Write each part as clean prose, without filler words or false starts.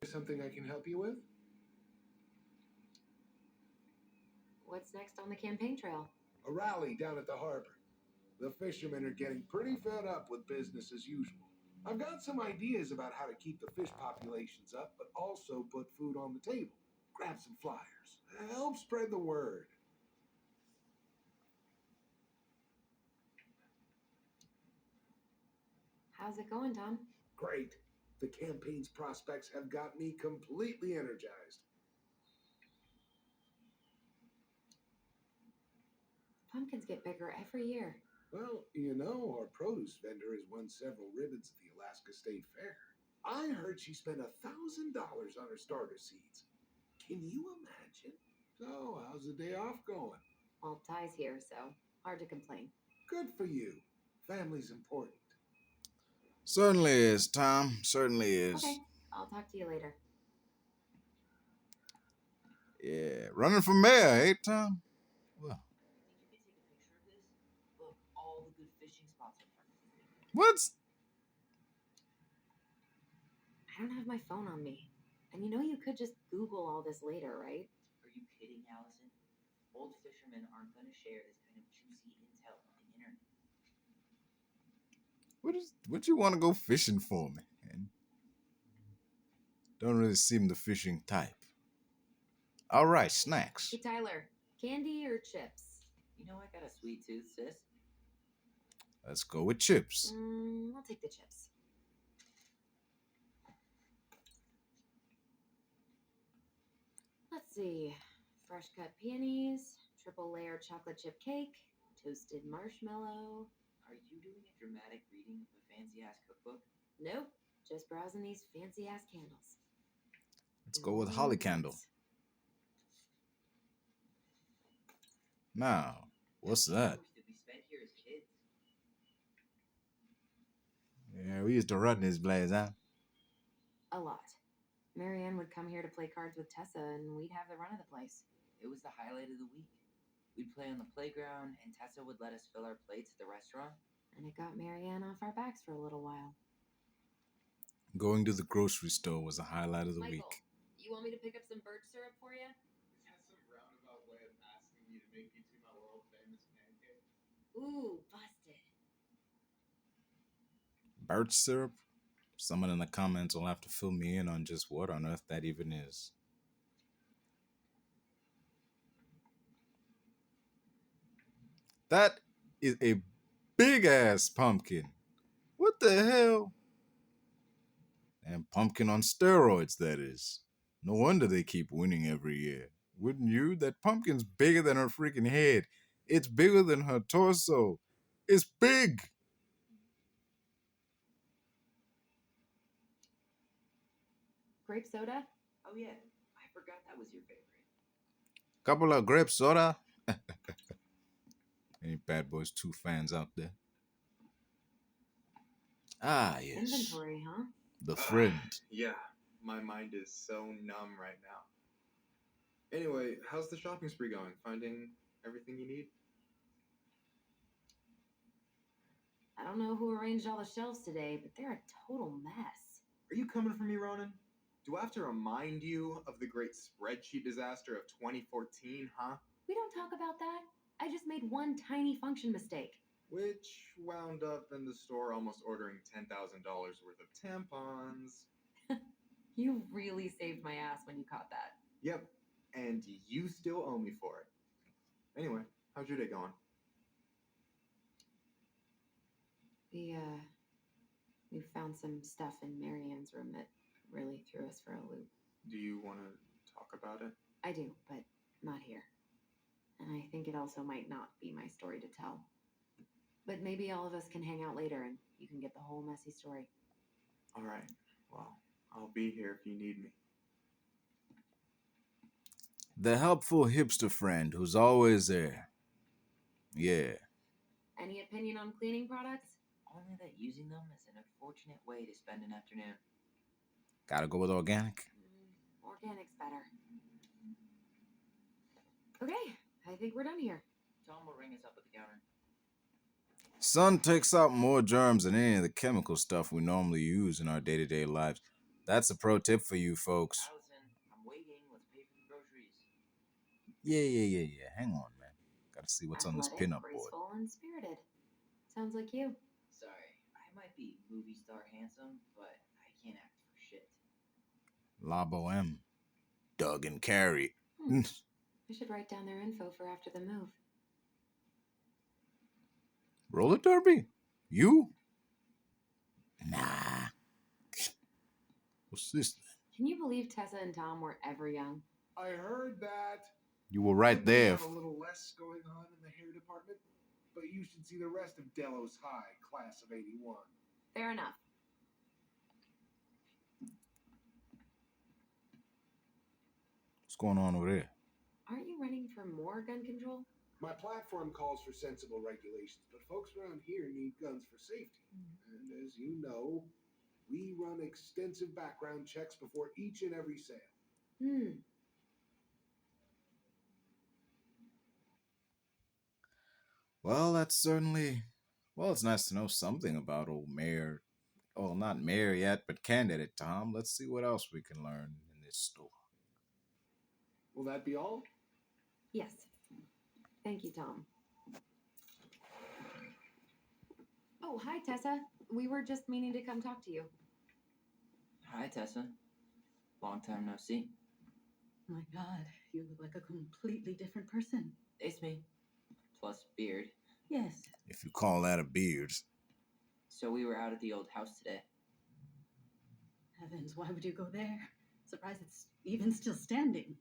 Something I can help you with? What's next on the campaign trail? A rally down at the harbor. The fishermen are getting pretty fed up with business as usual. I've got some ideas about how to keep the fish populations up, but also put food on the table. Grab some flyers. Help spread the word. How's it going, Tom? Great. The campaign's prospects have got me completely energized. Pumpkins get bigger every year. Well, you know, our produce vendor has won several ribbons at the Alaska State Fair. I heard she spent $1,000 on her starter seeds. Can you imagine? So, how's the day off going? Well, Ty's here, so hard to complain. Good for you. Family's important. Certainly is, Tom. Certainly is. Okay, I'll talk to you later. Yeah, running for mayor, hey, Tom? Well, Think you could take a picture of this? Look, all the good fishing spots are perfect. what? I don't have my phone on me. And you know you could just Google all this later, right? Are you kidding, Alyson? Old fishermen aren't going to share this kind of juicy intel on the internet. What you want to go fishing for, man? Don't really seem the fishing type. All right, snacks. Hey, Tyler, candy or chips? You know I got a sweet tooth, sis. Let's go with chips. I'll take the chips. Let's see. Fresh cut peonies, triple layer chocolate chip cake, toasted marshmallow. Are you doing a dramatic reading of a fancy-ass cookbook? Nope, just browsing these fancy-ass candles. Let's go with holly candle. Now, what's that? Did we spend here as kids? Yeah, we used to run this place, huh? A lot. Marianne would come here to play cards with Tessa, and we'd have the run of the place. It was the highlight of the week. We'd play on the playground, and Tessa would let us fill our plates at the restaurant. And it got Marianne off our backs for a little while. Going to the grocery store was a highlight of the Michael, week. you want me to pick up some birch syrup for you? Is that some roundabout way of asking me to make you to my world famous pancake? Ooh, busted. Birch syrup? Someone in the comments will have to fill me in on just what on earth that even is. That is a big ass pumpkin. What the hell? And pumpkin on steroids, that is. No wonder they keep winning every year. Wouldn't you? That pumpkin's bigger than her freaking head. It's bigger than her torso. It's big. Grape soda? Oh yeah, I forgot that was your favorite. Couple of grape soda. Any Bad Boys 2 fans out there? Ah, yes. Inventory, huh? The friend. Yeah, my mind is so numb right now. Anyway, how's the shopping spree going? Finding everything you need? I don't know who arranged all the shelves today, but they're a total mess. Are you coming for me, Ronan? Do I have to remind you of the great spreadsheet disaster of 2014, huh? We don't talk about that. I just made one tiny function mistake. Which wound up in the store almost ordering $10,000 worth of tampons. You really saved my ass when you caught that. Yep, and you still owe me for it. Anyway, how's your day going? We found some stuff in Marianne's room that really threw us for a loop. Do you want to talk about it? I do, but not here. And I think it also might not be my story to tell. But maybe all of us can hang out later and you can get the whole messy story. All right, well, I'll be here if you need me. The helpful hipster friend who's always there. Yeah. Any opinion on cleaning products? Only that using them is an unfortunate way to spend an afternoon. Gotta go with organic. Organic's better. Okay, I think we're done here. Tom will ring us up at the counter. Sun takes out more germs than any of the chemical stuff we normally use in our day-to-day lives. That's a pro tip for you folks. Alyson, I'm waiting. Let's pay for the groceries. Yeah. Hang on, man. Gotta see what's on this Athletic, pinup board. graceful, and spirited. Sounds like you. Sorry, I might be movie star handsome, but I can't act for shit. La Boheme. Doug and Carrie. Hmm. I should write down their info for after the move. Roller derby? You? Nah. What's this then? Can you believe Tessa and Tom were ever young? I heard that. You were right Could we there. have a little less going on in the hair department, but you should see the rest of Delos High, class of '81. Fair enough. What's going on over there? Aren't you running for more gun control? My platform calls for sensible regulations, but folks around here need guns for safety. And as you know, we run extensive background checks before each and every sale. Well, that's certainly... Well, it's nice to know something about old Mayor... Oh, not Mayor yet, but candidate Tom. Let's see what else we can learn in this store. Will that be all? Yes. Thank you, Tom. Oh, hi, Tessa. We were just meaning to come talk to you. Hi, Tessa. Long time no see. My God, you look like a completely different person. It's me. Plus beard. Yes. If you call that a beard. So we were out at the old house today. Heavens, why would you go there? Surprised it's even still standing.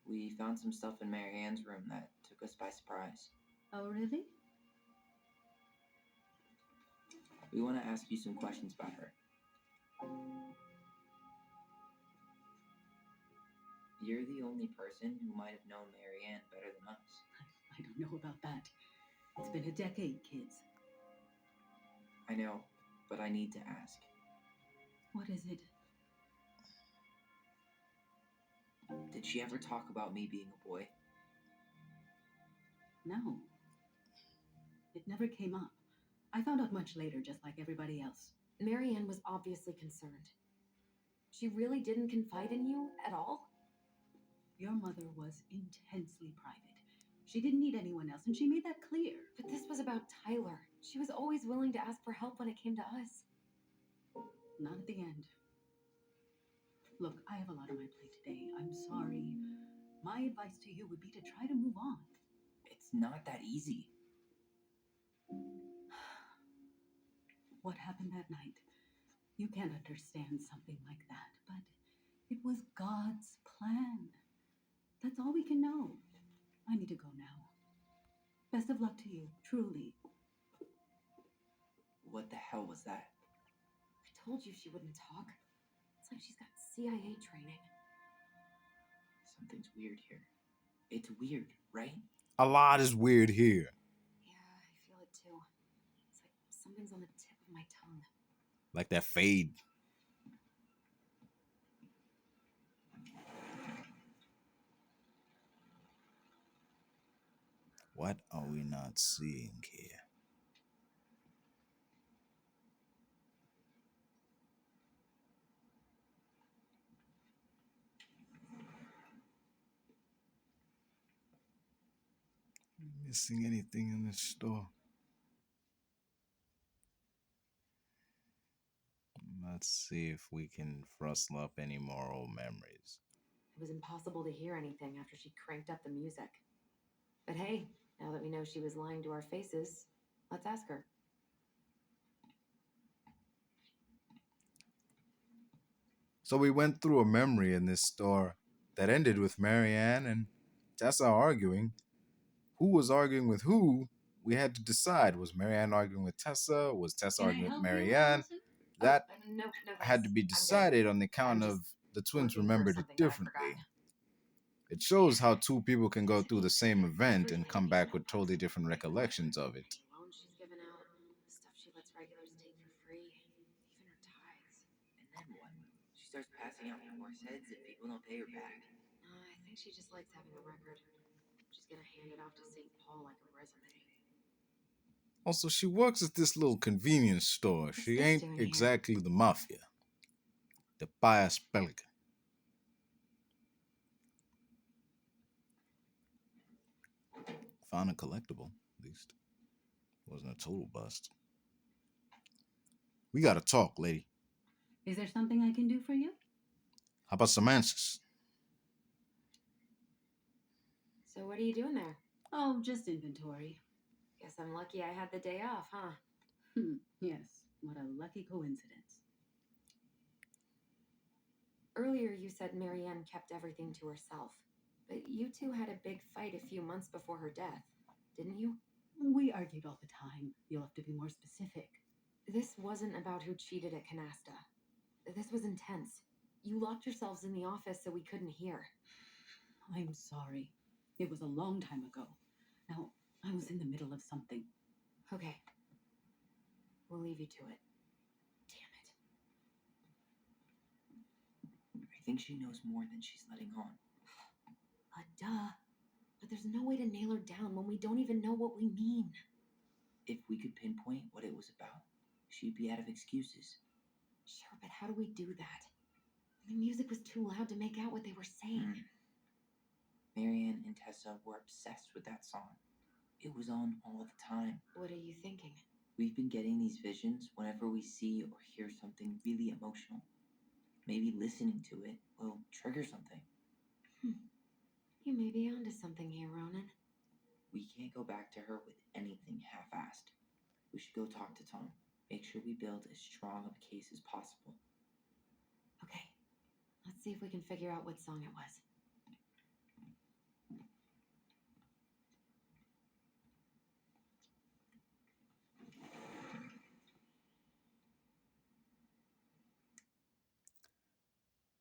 We found some stuff in Mary Ann's room that took us by surprise. Oh, really? We want to ask you some questions about her. You're the only person who might have known Mary Ann better than us. I don't know about that. It's been a decade, kids. I know, but I need to ask. What is it? Did she ever talk about me being a boy? No. It never came up. I found out much later, just like everybody else. Mary Ann was obviously concerned. She really didn't confide in you at all? Your mother was intensely private. She didn't need anyone else, and she made that clear. But this was about Tyler. She was always willing to ask for help when it came to us. Not at the end. Look, I have a lot on my plate today. I'm sorry. My advice to you would be to try to move on. It's not that easy. What happened that night? You can't understand something like that, but it was God's plan. That's all we can know. I need to go now. Best of luck to you, truly. What the hell was that? I told you she wouldn't talk. It's like she's got CIA training. Something's weird here. It's weird, right? A lot is weird here. Yeah, I feel it too. It's like something's on the tip of my tongue. Like that fade. What are we not seeing here? Missing anything in this store? Let's see if we can rustle up any more old memories. It was impossible to hear anything after she cranked up the music. But hey, now that we know she was lying to our faces, let's ask her. So we went through a memory in this store that ended with Mary Ann and Tessa arguing. Who was arguing with who? We had to decide. Was Mary Ann arguing with Tessa? Was Tessa Can I arguing with help Mary you, Ann? Allison? That No, had to be decided on the count I'm of just the twins looking for remembered it something that I differently. forgot. It shows how two people can go through the same event and come back with totally different recollections of it. Loans she's given out, the stuff she lets regulars take for free, even her tithes. And then what? She starts passing out horse heads if people don't pay her back. I think she just likes having a record. She's gonna hand it off to St. Paul like a resume. Also, she works at this little convenience store. What's She this ain't doing here? exactly the mafia. The bias pelican. Found a collectible, at least. Wasn't a total bust. We gotta talk, lady. Is there something I can do for you? How about some answers? So what are you doing there? Oh, just inventory. Guess I'm lucky I had the day off, huh? Yes, what a lucky coincidence. Earlier you said Marianne kept everything to herself. But you two had a big fight a few months before her death, didn't you? We argued all the time. You'll have to be more specific. This wasn't about who cheated at Canasta. This was intense. You locked yourselves in the office so we couldn't hear. I'm sorry. It was a long time ago. Now, I was in the middle of something. Okay. We'll leave you to it. Damn it. I think she knows more than she's letting on. Duh. But there's no way to nail her down when we don't even know what we mean. If we could pinpoint what it was about, she'd be out of excuses. Sure, but how do we do that? The music was too loud to make out what they were saying. Marianne and Tessa were obsessed with that song. It was on all the time. What are you thinking? We've been getting these visions whenever we see or hear something really emotional. Maybe listening to it will trigger something. You may be onto something here, Ronan. We can't go back to her with anything half-assed. We should go talk to Tom. Make sure we build as strong of a case as possible. Okay. Let's see if we can figure out what song it was.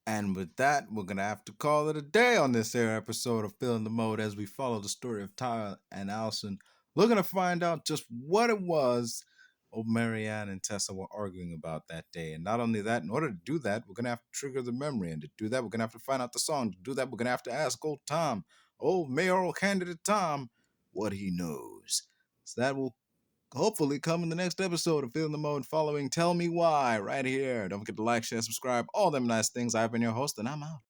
And with that, we're going to have to call it a day on this here episode of Feelin The Mode as we follow the story of Tyler and Alyson, looking to find out just what it was old Marianne and Tessa were arguing about that day. And not only that, in order to do that, we're going to have to trigger the memory. And to do that, we're going to have to find out the song. To do that, we're going to have to ask old Tom, old mayoral candidate Tom, what he knows. So that will hopefully come in the next episode of Feelin The Mode following Tell Me Why right here. Don't forget to like, share, subscribe, all them nice things. I've been your host, and I'm out.